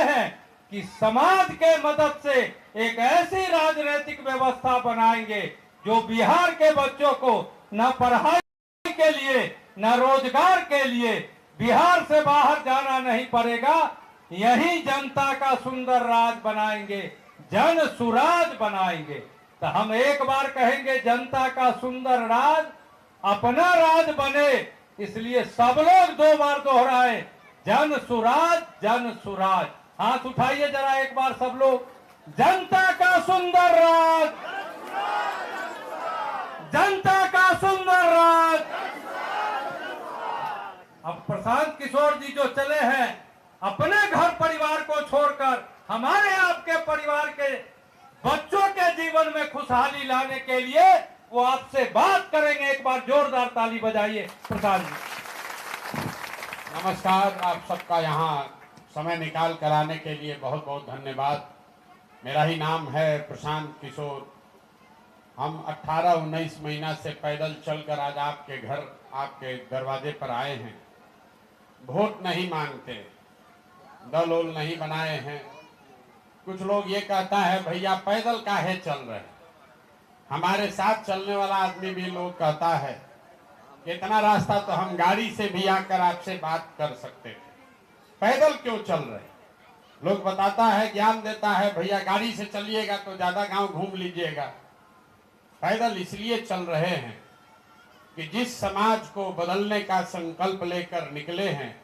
हैं कि समाज के मदद से एक ऐसी राजनीतिक व्यवस्था बनाएंगे जो बिहार के बच्चों को न पढ़ाई के लिए न रोजगार के लिए बिहार से बाहर जाना नहीं पड़ेगा। यही जनता का सुंदर राज बनाएंगे, जन सुराज बनाएंगे। तो हम एक बार कहेंगे जनता का सुंदर राज अपना राज बने, इसलिए सब लोग 2 बार दोहराए, जन सुराज जन सुराज। हाथ उठाइए जरा एक बार सब लोग, जनता का सुंदर राज, जनता का सुंदर राज। अब प्रशांत किशोर जी जो चले हैं अपने घर परिवार को छोड़कर हमारे आपके परिवार के बच्चों के जीवन में खुशहाली लाने के लिए, वो आपसे बात करेंगे। एक बार जोरदार ताली बजाइए प्रशांत जी। नमस्कार, आप सबका यहाँ समय निकाल कर आने के लिए बहुत बहुत धन्यवाद। मेरा ही नाम है प्रशांत किशोर। हम 18-19 महीना से पैदल चलकर आज आपके घर, आपके दरवाजे पर आए हैं। वोट नहीं मांगते, दल ओल नहीं बनाए हैं। कुछ लोग ये कहता है भैया पैदल काहे चल रहे हैं। हमारे साथ चलने वाला आदमी भी लोग कहता है कि इतना रास्ता तो हम गाड़ी से भी आकर आपसे बात कर सकते थे, पैदल क्यों चल रहे। लोग बताता है, ज्ञान देता है, भैया गाड़ी से चलिएगा तो ज्यादा गांव घूम लीजिएगा। पैदल इसलिए चल रहे हैं कि जिस समाज को बदलने का संकल्प लेकर निकले हैं,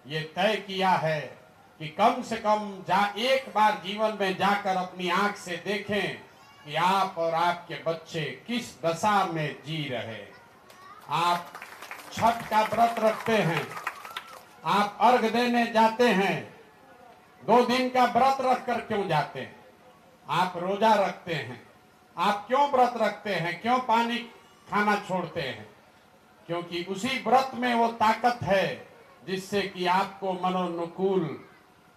ये तय किया है कि कम से कम एक बार जीवन में जाकर अपनी आंख से देखें कि आप और आपके बच्चे किस दशा में जी रहे। आप छठ का व्रत रखते हैं, आप अर्घ देने जाते हैं, 2 दिन का व्रत रखकर क्यों जाते हैं। आप रोजा रखते हैं, आप क्यों व्रत रखते हैं, क्यों पानी खाना छोड़ते हैं। क्योंकि उसी व्रत में वो ताकत है जिससे कि आपको मनोनुकूल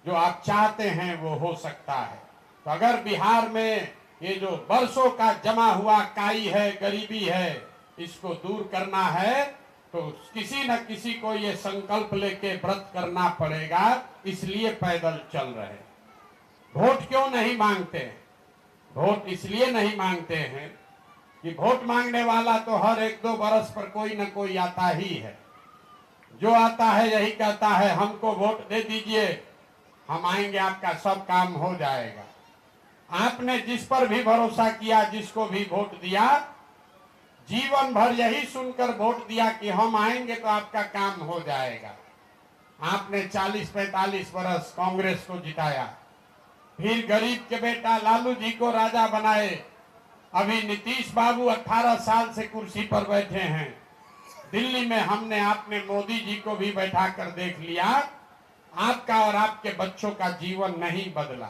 जो आप चाहते हैं वो हो सकता है। तो अगर बिहार में ये जो वर्षों का जमा हुआ काई है, गरीबी है, इसको दूर करना है तो किसी न किसी को ये संकल्प लेके व्रत करना पड़ेगा। इसलिए पैदल चल रहे। वोट क्यों नहीं मांगते। वोट इसलिए नहीं मांगते हैं कि वोट मांगने वाला तो हर 1-2 बरस पर कोई न कोई आता ही है। जो आता है यही कहता है हमको वोट दे दीजिए, हम आएंगे, आपका सब काम हो जाएगा। आपने जिस पर भी भरोसा किया, जिसको भी वोट दिया, जीवन भर यही सुनकर वोट दिया कि हम आएंगे तो आपका काम हो जाएगा। आपने 40-45 वर्ष कांग्रेस को जिताया, फिर गरीब के बेटा लालू जी को राजा बनाए। अभी नीतीश बाबू 18 साल से कुर्सी पर बैठे हैं। दिल्ली में हमने आपने मोदी जी को भी बैठा कर देख लिया, आपका और आपके बच्चों का जीवन नहीं बदला।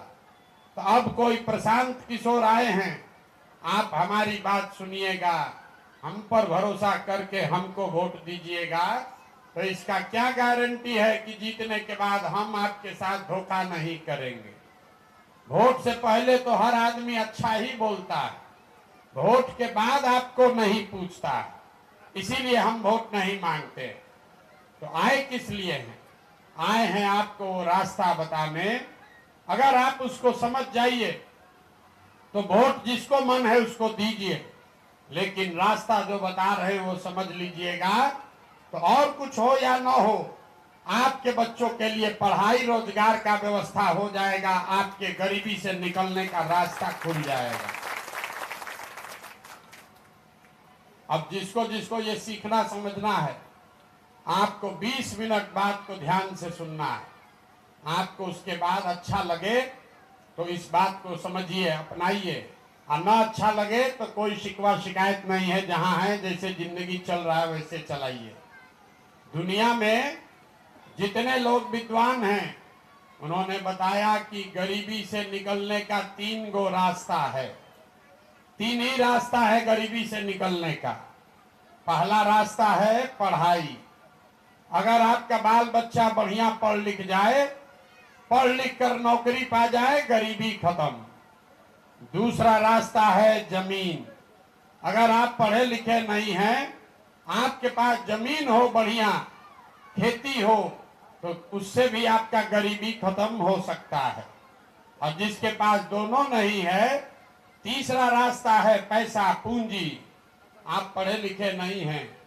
तो अब कोई प्रशांत किशोर आए हैं, आप हमारी बात सुनिएगा, हम पर भरोसा करके हमको वोट दीजिएगा। तो इसका क्या गारंटी है कि जीतने के बाद हम आपके साथ धोखा नहीं करेंगे। वोट से पहले तो हर आदमी अच्छा ही बोलता है, वोट के बाद आपको नहीं पूछता है। इसीलिए हम वोट नहीं मांगते। तो आए किस लिए हैं। आए हैं आपको रास्ता बताने। अगर आप उसको समझ जाइए तो वोट जिसको मन है उसको दीजिए, लेकिन रास्ता जो बता रहे हैं वो समझ लीजिएगा। तो और कुछ हो या ना हो, आपके बच्चों के लिए पढ़ाई रोजगार का व्यवस्था हो जाएगा, आपके गरीबी से निकलने का रास्ता खुल जाएगा। अब जिसको जिसको ये सीखना समझना है, आपको 20 मिनट बात को ध्यान से सुनना है। आपको उसके बाद अच्छा लगे तो इस बात को समझिए, अपनाइए, और न अच्छा लगे तो कोई शिकवा शिकायत नहीं है। जहां है जैसे जिंदगी चल रहा है वैसे चलाइए। दुनिया में जितने लोग विद्वान हैं उन्होंने बताया कि गरीबी से निकलने का 3 गो रास्ता है। 3 ही रास्ता है गरीबी से निकलने का। पहला रास्ता है पढ़ाई। अगर आपका बाल बच्चा बढ़िया पढ़ लिख जाए, पढ़ लिख कर नौकरी पा जाए, गरीबी खत्म। दूसरा रास्ता है जमीन। अगर आप पढ़े लिखे नहीं हैं, आपके पास जमीन हो, बढ़िया खेती हो, तो उससे भी आपका गरीबी खत्म हो सकता है। और जिसके पास दोनों नहीं है, तीसरा रास्ता है पैसा, पूंजी। आप पढ़े लिखे नहीं हैं,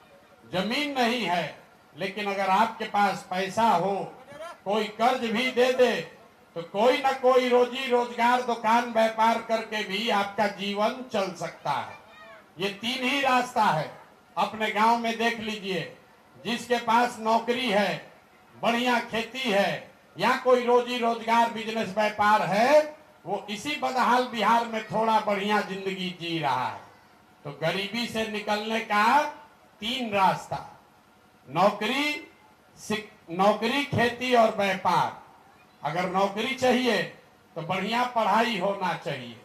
जमीन नहीं है, लेकिन अगर आपके पास पैसा हो, कोई कर्ज भी दे दे, तो कोई ना कोई रोजी रोजगार, दुकान व्यापार करके भी आपका जीवन चल सकता है। ये तीन ही रास्ता है। अपने गांव में देख लीजिए, जिसके पास नौकरी है, बढ़िया खेती है, या कोई रोजी रोजगार बिजनेस व्यापार है, वो इसी बदहाल बिहार में थोड़ा बढ़िया जिंदगी जी रहा है। तो गरीबी से निकलने का तीन रास्ता, नौकरी, खेती और व्यापार। अगर नौकरी चाहिए तो बढ़िया पढ़ाई होना चाहिए,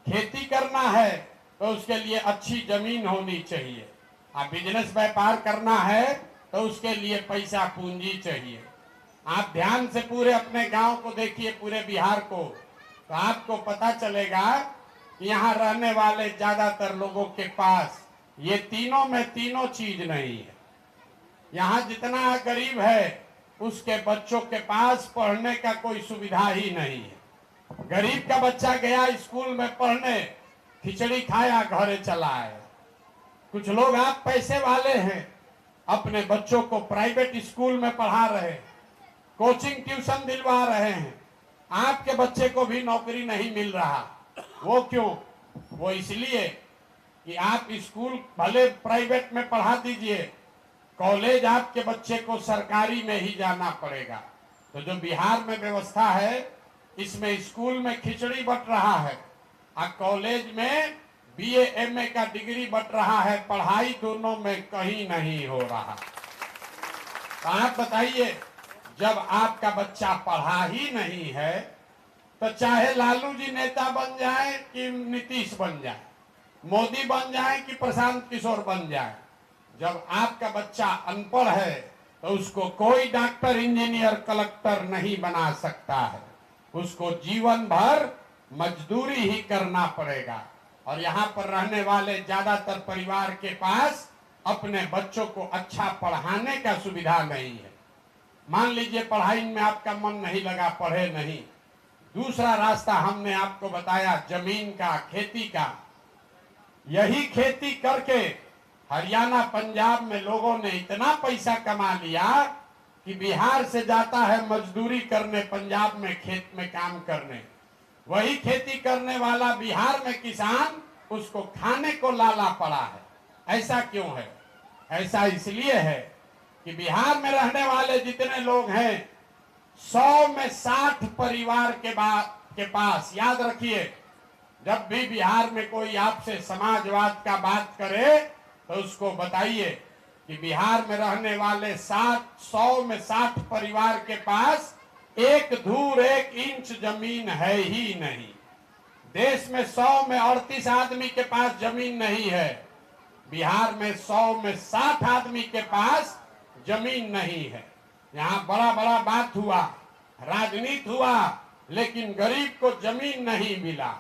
खेती करना है तो उसके लिए अच्छी जमीन होनी चाहिए, और बिजनेस व्यापार करना है तो उसके लिए पैसा पूंजी चाहिए। आप ध्यान से पूरे अपने गांव को देखिए, पूरे बिहार को, तो आपको पता चलेगा कि यहाँ रहने वाले ज्यादातर लोगों के पास ये तीनों में तीनों चीज नहीं है। यहाँ जितना गरीब है उसके बच्चों के पास पढ़ने का कोई सुविधा ही नहीं है। गरीब का बच्चा गया स्कूल में पढ़ने, खिचड़ी खाया, घरे चला आया। कुछ लोग आप पैसे वाले हैं, अपने बच्चों को प्राइवेट स्कूल में पढ़ा रहे, कोचिंग ट्यूशन दिलवा रहे हैं। आपके बच्चे को भी नौकरी नहीं मिल रहा। वो क्यों? वो इसलिए कि आप स्कूल भले प्राइवेट में पढ़ा दीजिए, कॉलेज आपके बच्चे को सरकारी में ही जाना पड़ेगा। तो जो बिहार में व्यवस्था है, इसमें स्कूल में खिचड़ी बंट रहा है और कॉलेज में बीए एमए का डिग्री बंट रहा है, पढ़ाई दोनों में कहीं नहीं हो रहा। तो आप बताइए, जब आपका बच्चा पढ़ा ही नहीं है तो चाहे लालू जी नेता बन जाए कि नीतीश बन जाए, मोदी बन जाए कि प्रशांत किशोर बन जाए, जब आपका बच्चा अनपढ़ है तो उसको कोई डॉक्टर, इंजीनियर, कलेक्टर नहीं बना सकता है। उसको जीवन भर मजदूरी ही करना पड़ेगा। और यहाँ पर रहने वाले ज्यादातर परिवार के पास अपने बच्चों को अच्छा पढ़ाने का सुविधा नहीं है। मान लीजिए पढ़ाई में आपका मन नहीं लगा, पढ़े नहीं, दूसरा रास्ता हमने आपको बताया जमीन का, खेती का। यही खेती करके हरियाणा, पंजाब में लोगों ने इतना पैसा कमा लिया कि बिहार से जाता है मजदूरी करने पंजाब में, खेत में काम करने। वही खेती करने वाला बिहार में किसान, उसको खाने को लाला पड़ा है। ऐसा क्यों है? ऐसा इसलिए है कि बिहार में रहने वाले जितने लोग हैं, 100 में 60 परिवार के पास, याद रखिए, जब भी बिहार में कोई आपसे समाजवाद का बात करे तो उसको बताइए कि बिहार में रहने वाले 100 में 60 परिवार के पास एक धूर, 1 इंच जमीन है ही नहीं। देश में 100 में 38 आदमी के पास जमीन नहीं है, बिहार में 100 में 60 आदमी के पास जमीन नहीं है। यहाँ बड़ा बड़ा बात हुआ, राजनीति हुआ, लेकिन गरीब को जमीन नहीं मिला।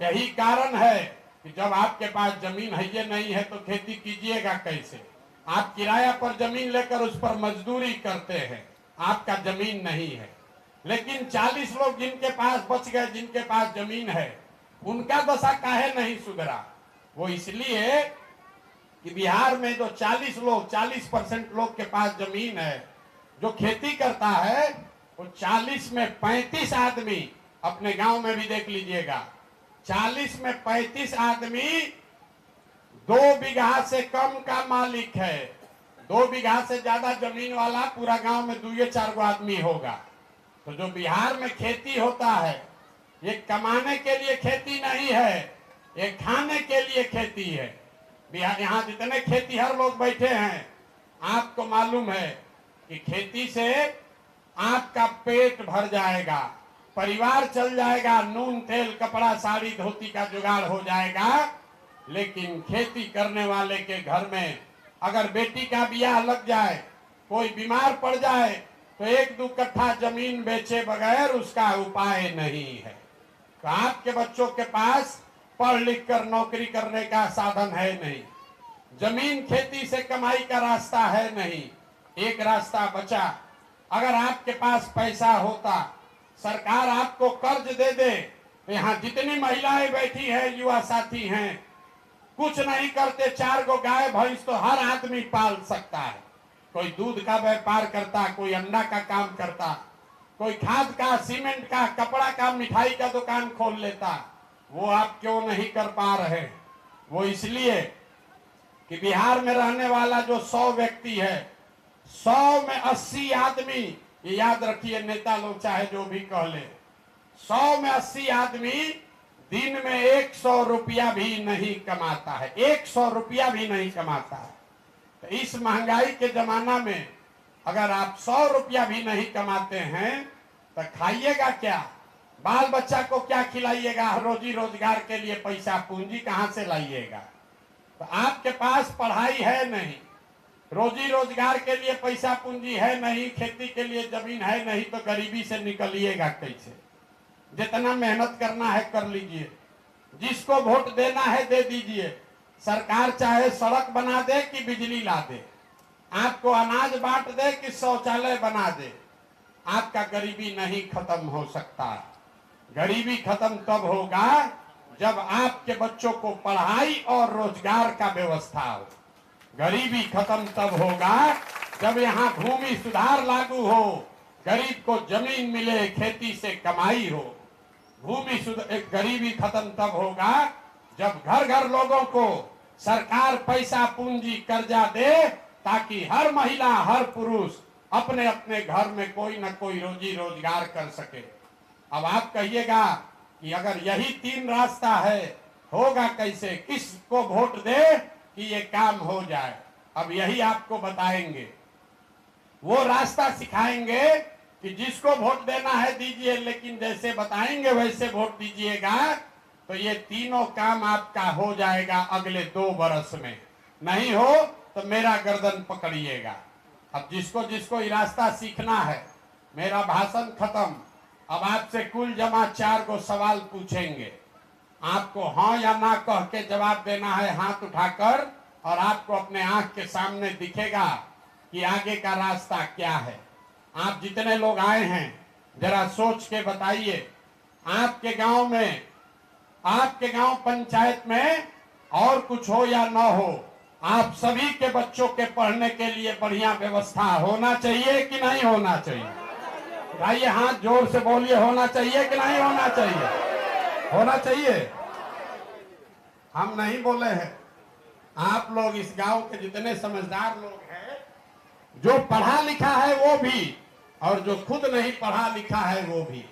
यही कारण है कि जब आपके पास जमीन है ये नहीं है तो खेती कीजिएगा कैसे? आप किराया पर जमीन लेकर उस पर मजदूरी करते हैं, आपका जमीन नहीं है। लेकिन 40 लोग जिनके पास बच गए, जिनके पास जमीन है, उनका दशा काहे नहीं सुधरा? वो इसलिए कि बिहार में जो 40% लोग के पास जमीन है, जो खेती करता है, वो 40 में 35 आदमी, अपने गांव में भी देख लीजिएगा, 40 में 35 आदमी 2 बीघा से कम का मालिक है। 2 बीघा से ज्यादा जमीन वाला पूरा गांव में 2 या 4 गो आदमी होगा। तो जो बिहार में खेती होता है, ये कमाने के लिए खेती नहीं है, ये खाने के लिए खेती है। बिहार, यहाँ जितने खेतीहर लोग बैठे हैं, आपको मालूम है कि खेती से आपका पेट भर जाएगा, परिवार चल जाएगा, नून तेल कपड़ा साड़ी धोती का जुगाड़ हो जाएगा। लेकिन खेती करने वाले के घर में अगर बेटी का ब्याह लग जाए, कोई बीमार पड़ जाए, तो 1-2 कट्ठा जमीन बेचे बगैर उसका उपाय नहीं है। तो आपके बच्चों के पास पढ़ लिख कर नौकरी करने का साधन है नहीं, जमीन खेती से कमाई का रास्ता है नहीं। एक रास्ता बचा अगर आपके पास पैसा होता, सरकार आपको कर्ज दे दे, यहाँ जितनी महिलाएं बैठी है, युवा साथी हैं, कुछ नहीं करते, 4 गो गाय भैंस तो हर आदमी पाल सकता है। कोई दूध का व्यापार करता, कोई अंडा का काम करता, कोई खाद का, सीमेंट का, कपड़ा का, मिठाई का दुकान खोल लेता। वो आप क्यों नहीं कर पा रहे? वो इसलिए कि बिहार में रहने वाला जो 100 व्यक्ति है, 100 में 80 आदमी, ये याद रखिए, नेता लोग चाहे जो भी कह ले, 100 में 80 आदमी दिन में 100 रुपया भी नहीं कमाता है, 100 रुपया भी नहीं कमाता है। तो इस महंगाई के जमाना में अगर आप 100 रुपया भी नहीं कमाते हैं तो खाइएगा क्या? बाल बच्चा को क्या खिलाइएगा? रोजी रोजगार के लिए पैसा पूंजी कहां से लाइएगा? तो आपके पास पढ़ाई है नहीं, रोजी रोजगार के लिए पैसा पूंजी है नहीं, खेती के लिए जमीन है नहीं, तो गरीबी से निकलिएगा कैसे? जितना मेहनत करना है कर लीजिए, जिसको वोट देना है दे दीजिए। सरकार चाहे सड़क बना दे कि बिजली ला दे, आपको अनाज बांट दे कि शौचालय बना दे, आपका गरीबी नहीं खत्म हो सकता। गरीबी खत्म तब होगा जब आपके बच्चों को पढ़ाई और रोजगार का व्यवस्था हो। गरीबी खत्म तब होगा जब यहाँ भूमि सुधार लागू हो, गरीब को जमीन मिले, खेती से कमाई हो। गरीबी खत्म तब होगा जब घर घर लोगों को सरकार पैसा पूंजी कर्जा दे, ताकि हर महिला, हर पुरुष अपने अपने घर में कोई न कोई रोजी रोजगार कर सके। अब आप कहिएगा कि अगर यही 3 रास्ता है, होगा कैसे? किसको वोट दे कि ये काम हो जाए? अब यही आपको बताएंगे, वो रास्ता सिखाएंगे कि जिसको वोट देना है दीजिए, लेकिन जैसे बताएंगे वैसे वोट दीजिएगा, तो ये तीनों काम आपका हो जाएगा अगले 2 बरस में। नहीं हो तो मेरा गर्दन पकड़िएगा। अब जिसको जिसको ये रास्ता सीखना है, मेरा भाषण खत्म। अब आपसे कुल जमा 4 गो सवाल पूछेंगे, आपको हाँ या ना कह के जवाब देना है हाथ उठाकर, और आपको अपने आंख के सामने दिखेगा कि आगे का रास्ता क्या है। आप जितने लोग आए हैं जरा सोच के बताइए, आपके गांव में, आपके गांव पंचायत में और कुछ हो या ना हो, आप सभी के बच्चों के पढ़ने के लिए बढ़िया व्यवस्था होना चाहिए कि नहीं होना चाहिए? भाई हाथ जोर से बोलिए, होना चाहिए कि नहीं होना चाहिए? होना चाहिए। हम नहीं बोले हैं, आप लोग इस गांव के जितने समझदार लोग हैं, जो पढ़ा लिखा है वो भी, और जो खुद नहीं पढ़ा लिखा है वो भी,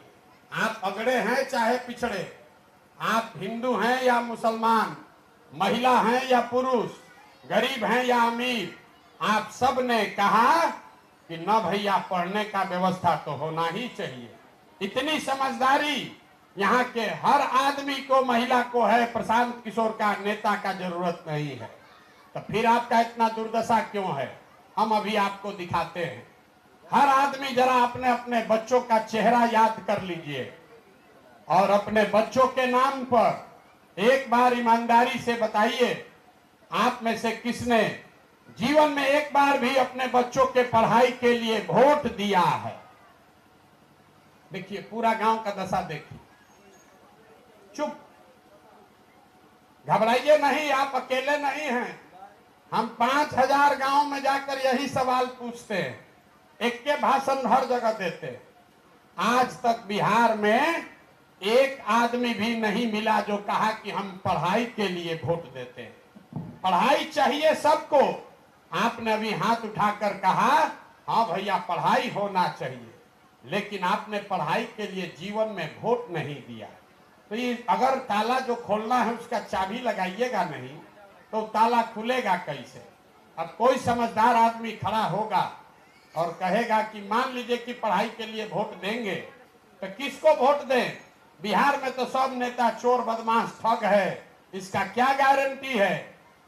आप अगड़े हैं चाहे पिछड़े, आप हिंदू हैं या मुसलमान, महिला हैं या पुरुष, गरीब हैं या अमीर, आप सब ने कहा कि न भैया पढ़ने का व्यवस्था तो होना ही चाहिए। इतनी समझदारी यहाँ के हर आदमी को, महिला को है। प्रशांत किशोर का, नेता का जरूरत नहीं है। तो फिर आपका इतना दुर्दशा क्यों है? हम अभी आपको दिखाते हैं। हर आदमी जरा अपने अपने बच्चों का चेहरा याद कर लीजिए, और अपने बच्चों के नाम पर एक बार ईमानदारी से बताइए, आप में से किसने जीवन में एक बार भी अपने बच्चों के पढ़ाई के लिए वोट दिया है? देखिए पूरा गांव का दशा देखिए। चुप, घबराइए नहीं, आप अकेले नहीं हैं। हम 5000 गांव में जाकर यही सवाल पूछते हैं, एक के भाषण हर जगह देते हैं। आज तक बिहार में एक आदमी भी नहीं मिला जो कहा कि हम पढ़ाई के लिए वोट देते हैं। पढ़ाई चाहिए सबको। आपने अभी हाथ उठाकर कहा हाँ भैया पढ़ाई होना चाहिए, लेकिन आपने पढ़ाई के लिए जीवन में वोट नहीं दिया। तो ये अगर ताला जो खोलना है उसका चाबी लगाइएगा नहीं तो ताला खुलेगा कैसे? अब कोई समझदार आदमी खड़ा होगा और कहेगा कि मान लीजिए कि पढ़ाई के लिए वोट देंगे, तो किसको वोट दें? बिहार में तो सब नेता चोर, बदमाश, ठग है। इसका क्या गारंटी है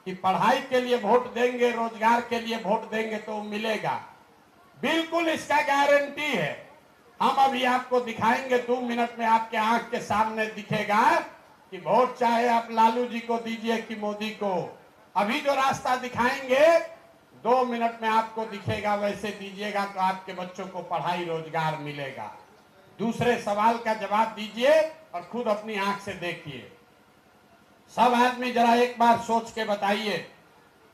कि पढ़ाई के लिए वोट देंगे, रोजगार के लिए वोट देंगे तो मिलेगा? बिल्कुल इसका गारंटी है। हम अभी आपको दिखाएंगे, 2 मिनट में आपके आंख के सामने दिखेगा कि वोट चाहे आप लालू जी को दीजिए कि मोदी को। अभी जो रास्ता दिखाएंगे 2 मिनट में आपको दिखेगा वैसे दीजिएगा तो आपके बच्चों को पढ़ाई रोजगार मिलेगा। दूसरे सवाल का जवाब दीजिए और खुद अपनी आंख से देखिए। सब आदमी जरा एक बार सोच के बताइए,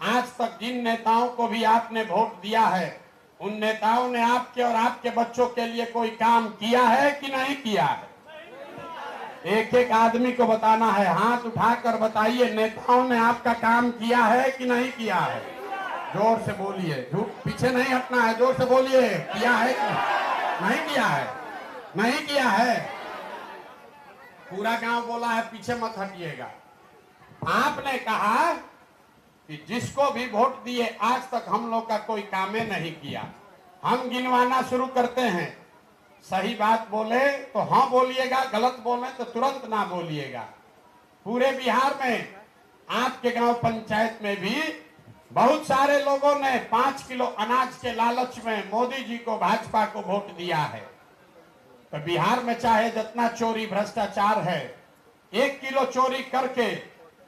आज तक जिन नेताओं को भी आपने वोट दिया है, उन नेताओं ने आपके और आपके बच्चों के लिए कोई काम किया है कि नहीं किया है? एक एक आदमी को बताना है, हाथ उठाकर बताइए, नेताओं ने आपका काम किया है कि नहीं किया है? जोर से बोलिए, झूठ पीछे नहीं हटना है, जोर से बोलिए, किया है कि नहीं किया है? नहीं किया है। पूरा गांव बोला है, पीछे मत हटिएगा। आपने कहा कि जिसको भी वोट दिए आज तक हम लोग का कोई काम नहीं किया। हम गिनवाना शुरू करते हैं, सही बात बोले तो हाँ बोलिएगा, गलत बोले तो तुरंत ना बोलिएगा। पूरे बिहार में आपके गांव पंचायत में भी बहुत सारे लोगों ने 5 किलो अनाज के लालच में मोदी जी को, भाजपा को वोट दिया है। तो बिहार में चाहे जितना चोरी भ्रष्टाचार है, 1 किलो चोरी करके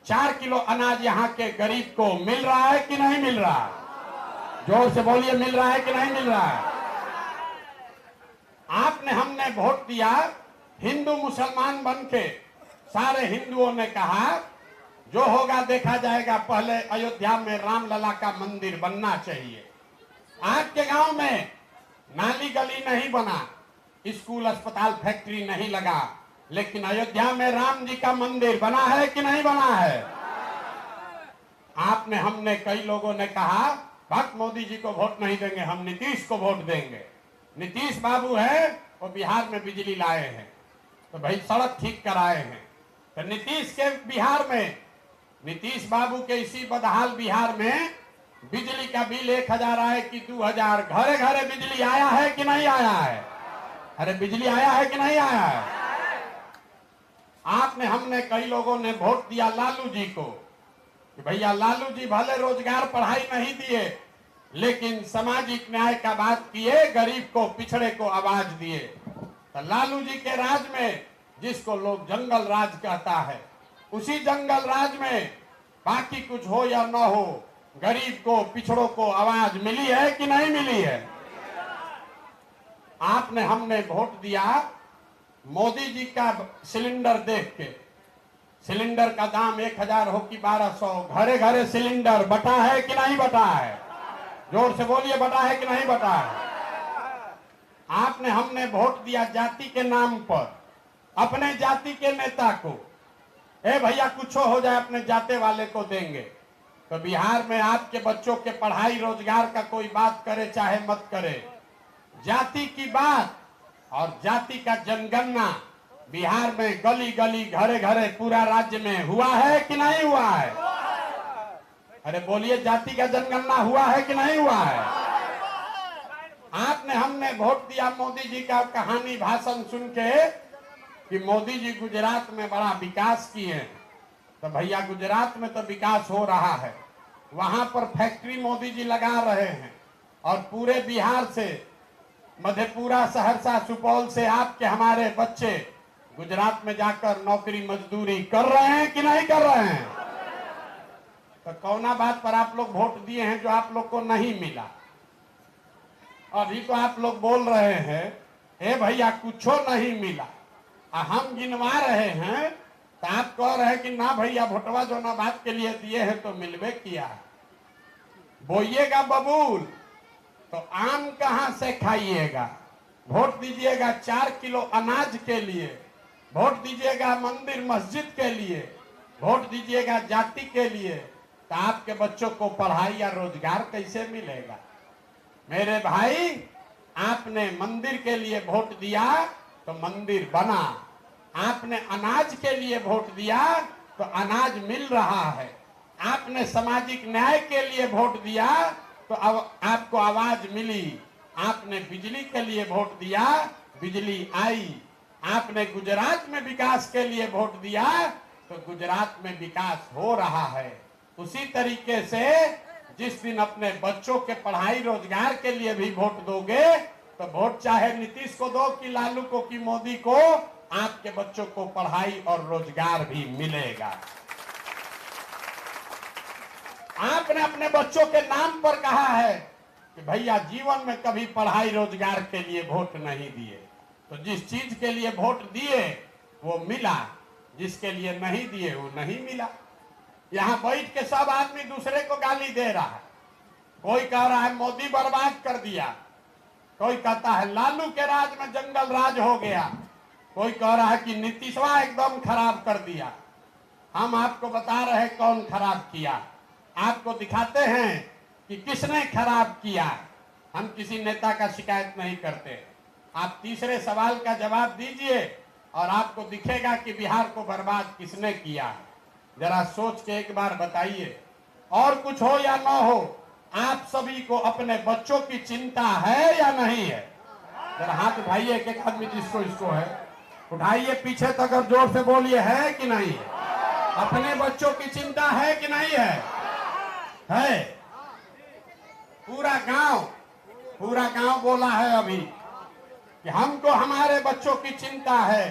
4 किलो अनाज यहाँ के गरीब को मिल रहा है कि नहीं मिल रहा? जोर से बोलिए, मिल रहा है कि नहीं मिल रहा है? आपने, हमने वोट दिया, हिंदू मुसलमान बन के सारे हिंदुओं ने कहा जो होगा देखा जाएगा, पहले अयोध्या में रामलला का मंदिर बनना चाहिए। आपके गांव में नाली गली नहीं बना, स्कूल अस्पताल फैक्ट्री नहीं लगा, लेकिन अयोध्या में राम जी का मंदिर बना है कि नहीं बना है? आपने, हमने, कई लोगों ने कहा भक्त मोदी जी को वोट नहीं देंगे, हम नीतीश को वोट देंगे। नीतीश बाबू है, वो बिहार में बिजली लाए हैं, तो भाई सड़क ठीक कराए हैं। तो नीतीश के बिहार में, नीतीश बाबू के इसी बदहाल बिहार में बिजली का बिल 1000 आए कि 2000, घरे घरे बिजली आया है कि नहीं आया है? अरे बिजली आया है कि नहीं आया है? आपने, हमने, कई लोगों ने वोट दिया लालू जी को कि भैया लालू जी भले रोजगार पढ़ाई नहीं दिए, लेकिन सामाजिक न्याय का बात किए, गरीब को, पिछड़े को आवाज दिए। तो लालू जी के राज में, जिसको लोग जंगल राज कहता है, उसी जंगल राज में बाकी कुछ हो या न हो, गरीब को, पिछड़ों को आवाज मिली है कि नहीं मिली है? आपने, हमने वोट दिया मोदी जी का सिलेंडर देख के। सिलेंडर का दाम 1000 हो कि 1200, घरे घरे सिलेंडर बटा है कि नहीं बटा है? जोर से बोलिए, बटा है कि नहीं बटा है? आपने, हमने वोट दिया जाति के नाम पर, अपने जाति के नेता को, ए भैया कुछ हो जाए अपने जाते वाले को देंगे। तो बिहार में आपके बच्चों के पढ़ाई रोजगार का कोई बात करे चाहे मत करे, जाति की बात और जाति का जनगणना बिहार में गली गली, घरे घरे, पूरा राज्य में हुआ है कि नहीं हुआ है? अरे बोलिए, जाति का जनगणना हुआ है कि नहीं हुआ है? आपने, हमने वोट दिया मोदी जी का कहानी भाषण सुन के कि मोदी जी गुजरात में बड़ा विकास किए। तो भैया गुजरात में तो विकास हो रहा है, वहां पर फैक्ट्री मोदी जी लगा रहे हैं, और पूरे बिहार से, मधेपुरा, सहरसा, सुपौल से आपके हमारे बच्चे गुजरात में जाकर नौकरी मजदूरी कर रहे हैं कि नहीं कर रहे हैं? तो कौना बात पर आप लोग वोट दिए हैं जो आप लोग को नहीं मिला? अभी तो आप लोग बोल रहे हैं ए भैया कुछो नहीं मिला, हम गिनवा रहे हैं तो आप कह रहे हैं कि ना भैया वोटवा जो ना बात के लिए दिए हैं तो मिलवे किया। बोइएगा बबूल तो आम कहां से खाइएगा? वोट दीजिएगा 4 किलो अनाज के लिए, वोट दीजिएगा मंदिर मस्जिद के लिए, वोट दीजिएगा जाति के लिए, तो आपके बच्चों को पढ़ाई या रोजगार कैसे मिलेगा? मेरे भाई, आपने मंदिर के लिए वोट दिया तो मंदिर बना, आपने अनाज के लिए वोट दिया तो अनाज मिल रहा है, आपने सामाजिक न्याय के लिए वोट दिया तो आपको आवाज मिली, आपने बिजली के लिए वोट दिया, बिजली आई, आपने गुजरात में विकास के लिए वोट दिया तो गुजरात में विकास हो रहा है। उसी तरीके से जिस दिन अपने बच्चों के पढ़ाई रोजगार के लिए भी वोट दोगे, तो वोट चाहे नीतीश को दो कि लालू को कि मोदी को, आपके बच्चों को पढ़ाई और रोजगार भी मिलेगा। आपने अपने बच्चों के नाम पर कहा है कि भैया जीवन में कभी पढ़ाई रोजगार के लिए वोट नहीं दिए, तो जिस चीज के लिए वोट दिए वो मिला, जिसके लिए नहीं दिए वो नहीं मिला। यहाँ बैठ के सब आदमी दूसरे को गाली दे रहा है। कोई कह रहा है मोदी बर्बाद कर दिया, कोई कहता है लालू के राज में जंगल राज हो गया, कोई कह रहा है कि नीतीशवा एकदम खराब कर दिया। हम आपको बता रहे हैं कौन खराब किया, आपको दिखाते हैं कि किसने खराब किया। हम किसी नेता का शिकायत नहीं करते। आप तीसरे सवाल का जवाब दीजिए और आपको दिखेगा कि बिहार को बर्बाद किसने किया। जरा सोच के एक बार बताइए। और कुछ हो या ना हो, आप सभी को अपने बच्चों की चिंता है या नहीं है? जरा हाथ उठाइए, एक एक आदमी जिसको इसको है उठाइए, पीछे तक और जोर से बोलिए, है कि नहीं है? अपने बच्चों की चिंता है कि नहीं है? है। पूरा गांव बोला है अभी कि हमको हमारे बच्चों की चिंता है।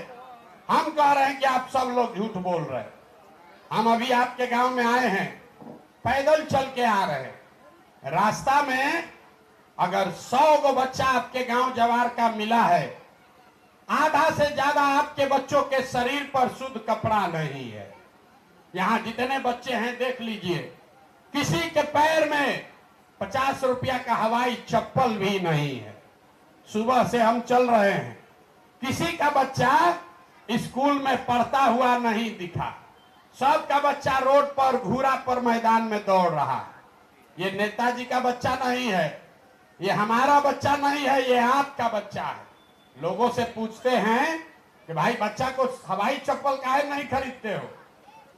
हम कह रहे हैं कि आप सब लोग झूठ बोल रहे हैं। हम अभी आपके गांव में आए हैं, पैदल चल के आ रहे हैं। रास्ता में अगर 100 गो बच्चा आपके गांव जवार का मिला है, आधा से ज्यादा आपके बच्चों के शरीर पर शुद्ध कपड़ा नहीं है। यहाँ जितने बच्चे हैं देख लीजिए, किसी के पैर में 50 रुपया का हवाई चप्पल भी नहीं है। सुबह से हम चल रहे हैं, किसी का बच्चा स्कूल में पढ़ता हुआ नहीं दिखा। सबका बच्चा रोड पर घूरा पर मैदान में दौड़ रहा है। ये नेताजी का बच्चा नहीं है, ये हमारा बच्चा नहीं है, ये आपका बच्चा है। लोगों से पूछते हैं कि भाई बच्चा को हवाई चप्पल काहे नहीं खरीदते हो,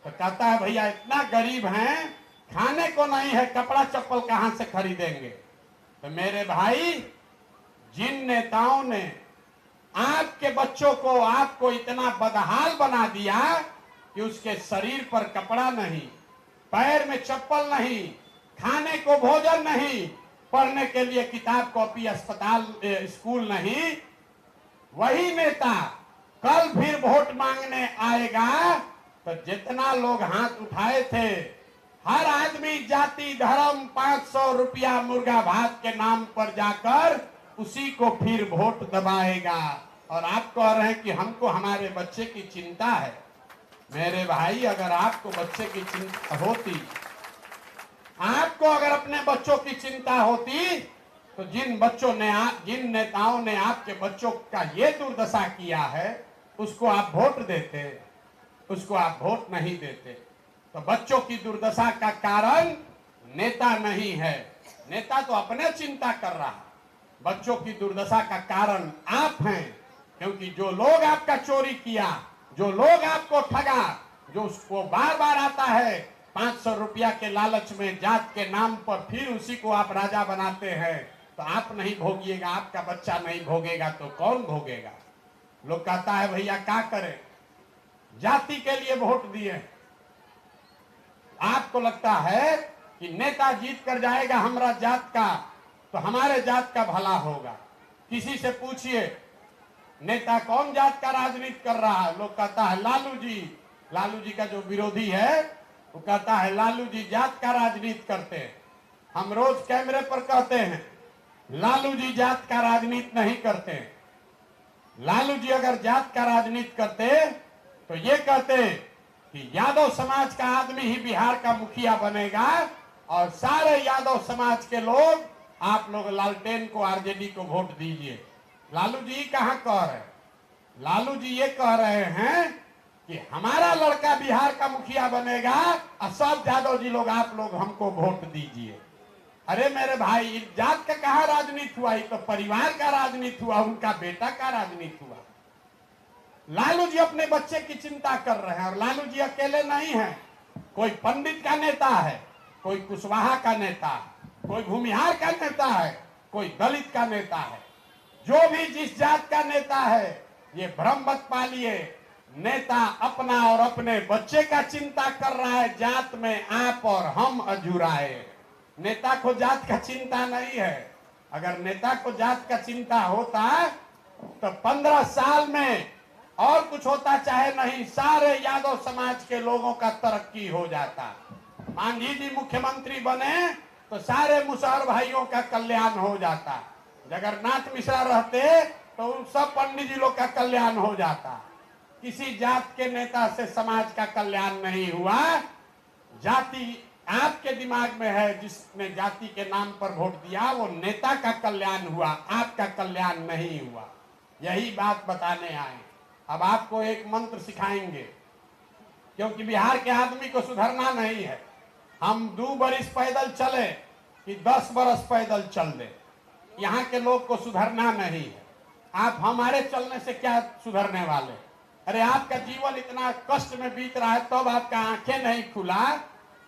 तो कहता है भैया इतना गरीब हैं, खाने को नहीं है, कपड़ा चप्पल कहां से खरीदेंगे। तो मेरे भाई, जिन नेताओं ने आपके बच्चों को, आपको इतना बदहाल बना दिया कि उसके शरीर पर कपड़ा नहीं, पैर में चप्पल नहीं, खाने को भोजन नहीं, पढ़ने के लिए किताब कॉपी अस्पताल स्कूल नहीं, वही नेता कल फिर वोट मांगने आएगा तो जितना लोग हाथ उठाए थे, हर आदमी जाति धर्म 500 रुपया मुर्गा भात के नाम पर जाकर उसी को फिर वोट दबाएगा। और आप कह रहे हैं कि हमको हमारे बच्चे की चिंता है। मेरे भाई, अगर आपको बच्चे की चिंता होती, आपको अगर अपने बच्चों की चिंता होती, तो जिन नेताओं ने आपके बच्चों का ये दुर्दशा किया है, उसको आप वोट देते, उसको आप वोट नहीं देते। तो बच्चों की दुर्दशा का कारण नेता नहीं है, नेता तो अपने चिंता कर रहा है। बच्चों की दुर्दशा का कारण आप हैं, क्योंकि जो लोग आपका चोरी किया, जो लोग आपको ठगा, जो उसको बार बार आता है 500 रुपया के लालच में जात के नाम पर, फिर उसी को आप राजा बनाते हैं। तो आप नहीं भोगिएगा, आपका बच्चा नहीं भोगेगा तो कौन भोगेगा? लोग कहता है भैया क्या करें, जाति के लिए वोट दिए। आपको लगता है कि नेता जीत कर जाएगा हमारा जात का, तो हमारे जात का भला होगा। किसी से पूछिए नेता कौन जात का राजनीति कर रहा है, लोग कहता है लालू जी। लालू जी का जो विरोधी है वो कहता है लालू जी जात का राजनीति करते हैं। हम रोज कैमरे पर कहते हैं लालू जी जात का राजनीति नहीं करते। लालू जी अगर जात का राजनीति करते तो ये कहते कि यादव समाज का आदमी ही बिहार का मुखिया बनेगा और सारे यादव समाज के लोग, आप लोग लालटेन को, आरजेडी को वोट दीजिए। लालू जी कहां कह रहे हैं? लालू जी ये कह रहे हैं कि हमारा लड़का बिहार का मुखिया बनेगा और सब यादव जी लोग, आप लोग हमको वोट दीजिए। अरे मेरे भाई, इस जात का कहा राजनीति हुआ? ये तो परिवार का राजनीति हुआ, उनका बेटा का राजनीति हुआ। लालू जी अपने बच्चे की चिंता कर रहे हैं, और लालू जी अकेले नहीं है। कोई पंडित का नेता है, कोई कुशवाहा का नेता, कोई भूमिहार का नेता है, कोई दलित का नेता है। जो भी जिस जात का नेता है, ये भ्रम मत पालिए, नेता अपना और अपने बच्चे का चिंता कर रहा है। जात में आप और हम अजुराए। नेता को जात का चिंता नहीं है। अगर नेता को जात का चिंता होता तो 15 साल में और कुछ होता चाहे नहीं, सारे यादव समाज के लोगों का तरक्की हो जाता। मांझी जी मुख्यमंत्री बने तो सारे मुसहर भाइयों का कल्याण हो जाता। जगन्नाथ मिश्रा रहते तो उन सब पंडित जी लोग का कल्याण हो जाता। किसी जात के नेता से समाज का कल्याण नहीं हुआ। जाति आपके दिमाग में है, जिसने जाति के नाम पर वोट दिया वो नेता का कल्याण हुआ, आपका कल्याण नहीं हुआ। यही बात बताने आए। अब आपको एक मंत्र सिखाएंगे, क्योंकि बिहार के आदमी को सुधरना नहीं है। हम 2 बरस पैदल चले कि 10 बरस पैदल चल दे, यहाँ के लोग को सुधरना नहीं है। आप हमारे चलने से क्या सुधरने वाले? अरे आपका जीवन इतना कष्ट में बीत रहा है, तब आपका आंखें नहीं खुला,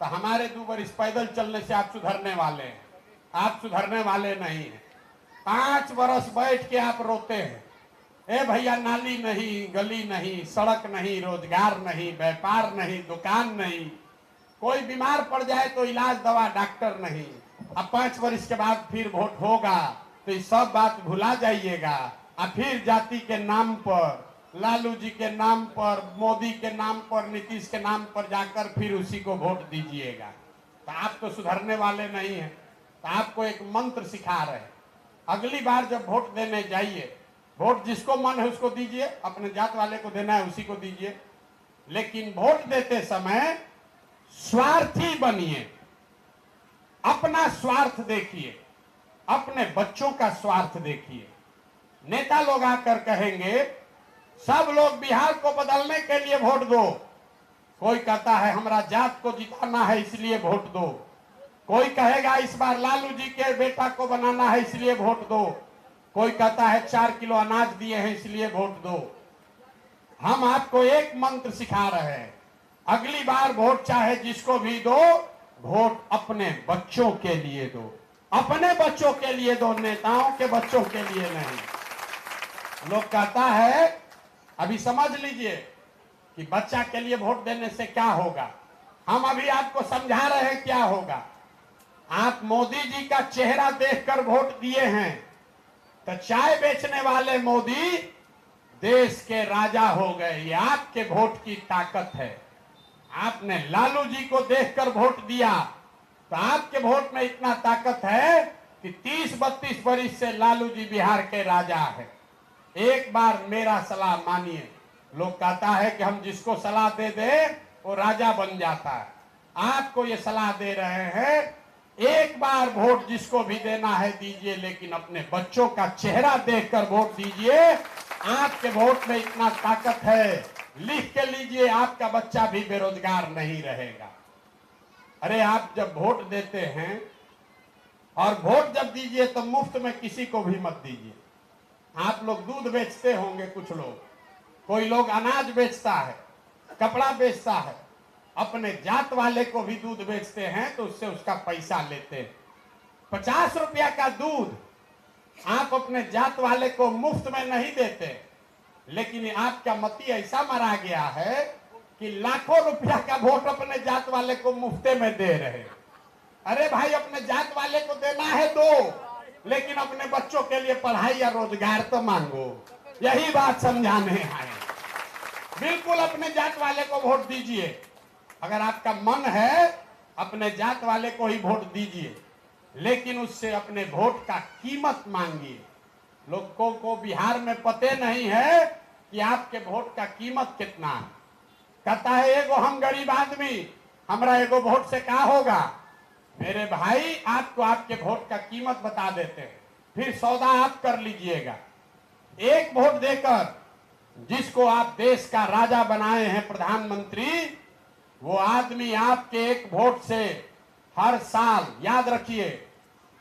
तो हमारे 2 बरस पैदल चलने से आप सुधरने वाले हैं? आप सुधरने वाले नहीं हैं। 5 बरस बैठ के आप रोते हैं, ए भैया नाली नहीं, गली नहीं, सड़क नहीं, रोजगार नहीं, व्यापार नहीं, दुकान नहीं, कोई बीमार पड़ जाए तो इलाज दवा डॉक्टर नहीं। अब 5 वर्ष के बाद फिर वोट होगा तो ये सब बात भुला जाइएगा। अब फिर जाति के नाम पर, लालू जी के नाम पर, मोदी के नाम पर, नीतीश के नाम पर जाकर फिर उसी को वोट दीजिएगा। तो आप तो सुधरने वाले नहीं हैं। तो आपको एक मंत्र सिखा रहे हैं, अगली बार जब वोट देने जाइए, वोट जिसको मन है उसको दीजिए, अपने जात वाले को देना है उसी को दीजिए, लेकिन वोट देते समय स्वार्थी बनिए। अपना स्वार्थ देखिए, अपने बच्चों का स्वार्थ देखिए। नेता लोग आकर कहेंगे सब लोग बिहार को बदलने के लिए वोट दो। कोई कहता है हमरा जात को जिताना है इसलिए वोट दो। कोई कहेगा इस बार लालू जी के बेटा को बनाना है इसलिए वोट दो। कोई कहता है 4 किलो अनाज दिए हैं इसलिए वोट दो। हम आपको एक मंत्र सिखा रहे हैं, अगली बार वोट चाहे जिसको भी दो, वोट अपने बच्चों के लिए दो, अपने बच्चों के लिए दो, नेताओं के बच्चों के लिए नहीं। लोग कहता है, अभी समझ लीजिए कि बच्चा के लिए वोट देने से क्या होगा। हम अभी आपको समझा रहे हैं क्या होगा। आप मोदी जी का चेहरा देखकर वोट दिए हैं तो चाय बेचने वाले मोदी देश के राजा हो गए। ये आपके वोट की ताकत है। आपने लालू जी को देखकर वोट दिया तो आपके वोट में इतना ताकत है कि 30-32 वर्ष से लालू जी बिहार के राजा है। एक बार मेरा सलाह मानिए। लोग कहता है कि हम जिसको सलाह दे दे वो राजा बन जाता है। आपको ये सलाह दे रहे हैं, एक बार वोट जिसको भी देना है दीजिए, लेकिन अपने बच्चों का चेहरा देखकर वोट दीजिए। आपके वोट में इतना ताकत है, लिख के लीजिए, आपका बच्चा भी बेरोजगार नहीं रहेगा। अरे आप जब वोट देते हैं और वोट जब दीजिए तो मुफ्त में किसी को भी मत दीजिए। आप लोग दूध बेचते होंगे, कुछ लोग, कोई लोग अनाज बेचता है, कपड़ा बेचता है, अपने जात वाले को भी दूध बेचते हैं तो उससे उसका पैसा लेते हैं। 50 रुपया का दूध आप अपने जात वाले को मुफ्त में नहीं देते, लेकिन आपका मती ऐसा मरा गया है कि लाखों रुपया का वोट अपने जात वाले को मुफ्ते में दे रहे। अरे भाई, अपने जात वाले को देना है दो, लेकिन अपने बच्चों के लिए पढ़ाई या रोजगार तो मांगो। यही बात समझाने आए। बिल्कुल अपने जात वाले को वोट दीजिए। अगर आपका मन है अपने जात वाले को ही वोट दीजिए, लेकिन उससे अपने वोट का कीमत मांगिए। लोगों को बिहार में पते नहीं है कि आपके वोट का कीमत कितना है। कहता है एगो हम गरीब आदमी, हमरा एगो वोट से क्या होगा। मेरे भाई, आपको आपके वोट का कीमत बता देते हैं, फिर सौदा आप कर लीजिएगा। एक वोट देकर जिसको आप देश का राजा बनाए हैं, प्रधानमंत्री, वो आदमी आपके एक वोट से हर साल, याद रखिए,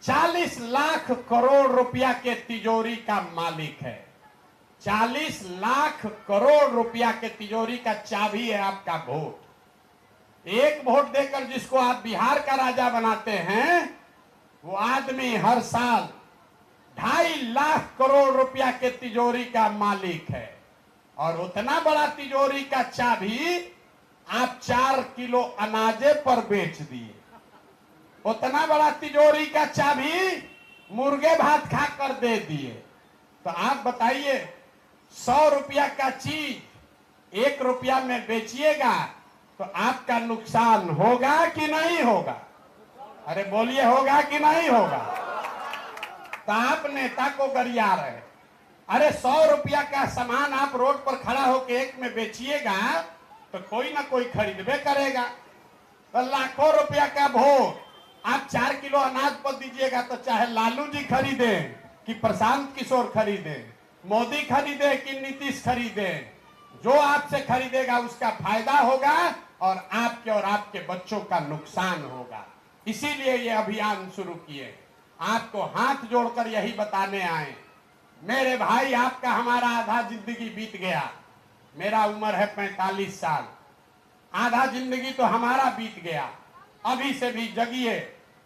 40 लाख करोड़ रुपया के तिजोरी का मालिक है। 40 लाख करोड़ रुपया के तिजोरी का चाबी है आपका वोट। एक वोट देकर जिसको आप बिहार का राजा बनाते हैं, वो आदमी हर साल 2.5 लाख करोड़ रुपया के तिजोरी का मालिक है। और उतना बड़ा तिजोरी का चाबी आप 4 किलो अनाजे पर बेच दिए। उतना बड़ा तिजोरी का चाबी मुर्गे भात खाकर दे दिए। तो आप बताइए, 100 रुपया का चीज 1 रुपया में बेचिएगा तो आपका नुकसान होगा कि नहीं होगा? अरे बोलिए, होगा कि नहीं होगा? तो आप नेता को गरिया रहे। अरे 100 रुपया का सामान आप रोड पर खड़ा होकर एक में बेचिएगा तो कोई ना कोई खरीदबे करेगा। तो लाखों रुपया का भोग आप 4 किलो अनाज पर दीजिएगा तो चाहे लालू जी खरीदे कि प्रशांत किशोर खरीदे, मोदी खरीदे कि नीतीश खरीदे, जो आपसे खरीदेगा उसका फायदा होगा और आपके बच्चों का नुकसान होगा। इसीलिए ये अभियान शुरू किए। आपको हाथ जोड़कर यही बताने आए, मेरे भाई, आपका हमारा आधा जिंदगी बीत गया। मेरा उम्र है 45 साल, आधा जिंदगी तो हमारा बीत गया। अभी से भी जगिए,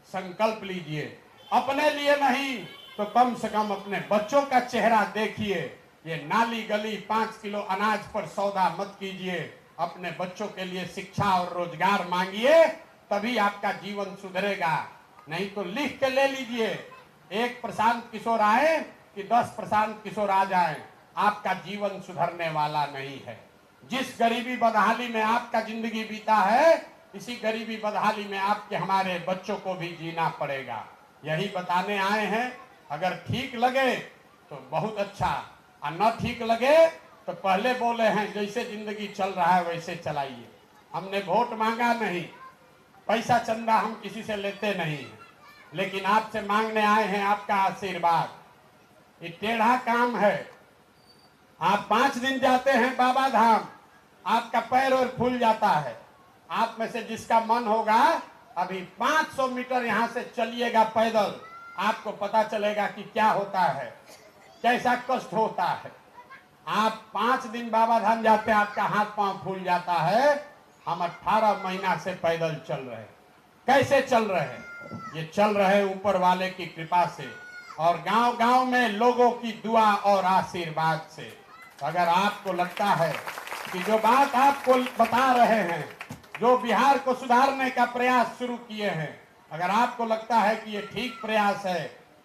संकल्प लीजिए, अपने लिए नहीं तो कम से कम अपने बच्चों का चेहरा देखिए। ये नाली गली 5 किलो अनाज पर सौदा मत कीजिए। अपने बच्चों के लिए शिक्षा और रोजगार मांगिए, तभी आपका जीवन सुधरेगा। नहीं तो लिख के ले लीजिए, एक प्रशांत किशोर आए कि 10 प्रशांत किशोर आ जाए, आपका जीवन सुधरने वाला नहीं है। जिस गरीबी बदहाली में आपका जिंदगी बीता है, इसी गरीबी बदहाली में आपके हमारे बच्चों को भी जीना पड़ेगा। यही बताने आए हैं। अगर ठीक लगे तो बहुत अच्छा, और न ठीक लगे तो पहले बोले हैं जैसे जिंदगी चल रहा है वैसे चलाइए। हमने वोट मांगा नहीं, पैसा चंदा हम किसी से लेते नहीं, लेकिन आपसे मांगने आए हैं आपका आशीर्वाद। ये टेढ़ा काम है। आप 5 दिन जाते हैं बाबा धाम, आपका पैर और फूल जाता है। आप में से जिसका मन होगा अभी 500 मीटर यहाँ से चलिएगा पैदल, आपको पता चलेगा कि क्या होता है, कैसा कष्ट होता है। आप 5 दिन बाबा धाम जाते हैं, आपका हाथ पांव फूल जाता है। हम 18 महीना से पैदल चल रहे हैं। कैसे चल रहे हैं? ये चल रहे हैं ऊपर वाले की कृपा से और गांव गांव में लोगों की दुआ और आशीर्वाद से। अगर आपको लगता है कि जो बात आपको बता रहे हैं, जो बिहार को सुधारने का प्रयास शुरू किए हैं, अगर आपको लगता है कि ये ठीक प्रयास है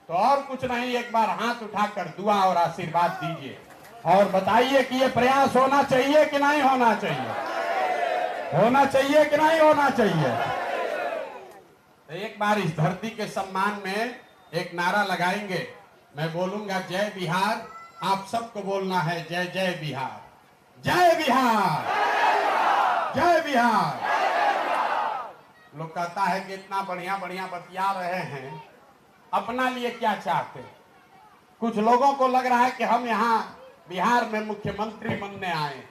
तो और कुछ नहीं, एक बार हाथ उठाकर दुआ और आशीर्वाद दीजिए और बताइए कि ये प्रयास होना चाहिए कि नहीं होना चाहिए, होना चाहिए कि नहीं होना चाहिए। तो एक बार इस धरती के सम्मान में एक नारा लगाएंगे। मैं बोलूंगा जय बिहार, आप सबको बोलना है जय जय बिहार, जय बिहार, जय बिहार। लोग कहता है कि इतना बढ़िया बढ़िया बतिया रहे हैं, अपना लिए क्या चाहते? कुछ लोगों को लग रहा है कि हम यहाँ बिहार में मुख्यमंत्री बनने आए।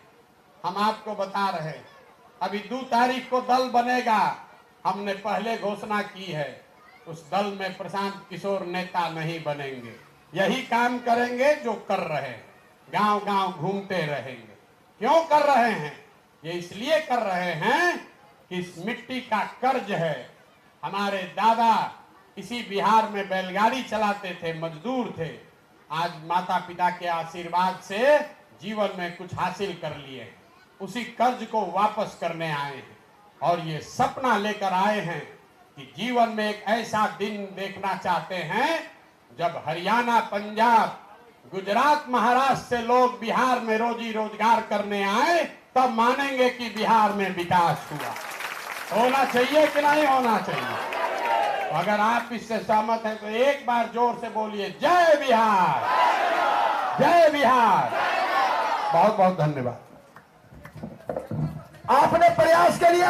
हम आपको बता रहे, अभी 2 तारीख को दल बनेगा। हमने पहले घोषणा की है, उस दल में प्रशांत किशोर नेता नहीं बनेंगे। यही काम करेंगे जो कर रहे हैं, गांव गांव घूमते रहेंगे। क्यों कर रहे हैं? ये इसलिए कर रहे हैं कि इस मिट्टी का कर्ज है। हमारे दादा इसी बिहार में बैलगाड़ी चलाते थे, मजदूर थे। आज माता पिता के आशीर्वाद से जीवन में कुछ हासिल कर लिए, उसी कर्ज को वापस करने आए हैं। और ये सपना लेकर आए हैं कि जीवन में एक ऐसा दिन देखना चाहते हैं जब हरियाणा, पंजाब, गुजरात, महाराष्ट्र से लोग बिहार में रोजी रोजगार करने आए, तब मानेंगे कि बिहार में विकास हुआ। होना चाहिए कि नहीं होना चाहिए? अगर आप इससे सहमत हैं तो एक बार जोर से बोलिए जय बिहार, जय बिहार। बहुत बहुत धन्यवाद। आपने प्रयास के लिए